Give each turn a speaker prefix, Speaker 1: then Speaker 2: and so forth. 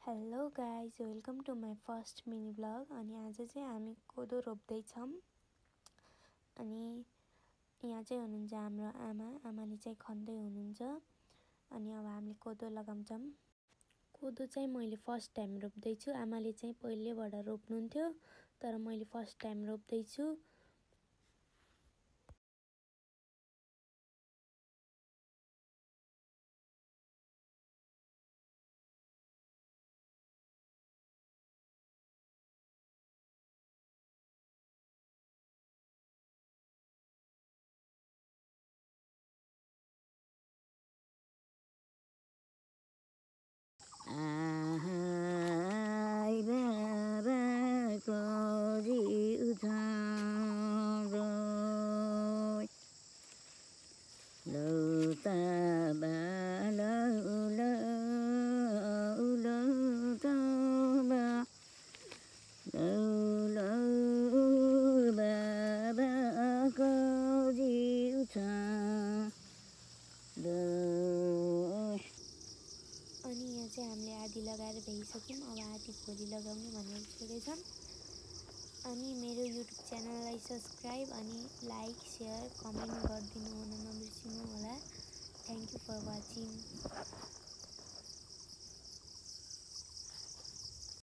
Speaker 1: Hello guys, welcome to my first mini blog. अनि आज चाहिँ हामी कोदो रोप्दैछौँ। अनि यहाँ चाहिँ हुनुहुन्छ हाम्रो आमाले चाहिँ खन्दै हुनुहुन्छ। अनि अब हामीले कोदो लगाउँछौँ। कोदो चाहिँ मैले फर्स्ट टाइम रोप्दैछु। आमाले चाहिँ पहिलेबाट रोप्नुहुन्थ्यो, तर मैले फर्स्ट टाइम रोप्दैछु। अनि यहाँ चाहिँ हामीले आधी लगाएर भ्याइसक्यौँ। अब आधी भोलि लगाउने भनेर छोडेछौँ। अनि मेरो युट्युब च्यानललाई सब्सक्राइब अनि लाइक सेयर कमेन्ट गरिदिनु हुन नबिर्सिनु होला। Thank you for watching.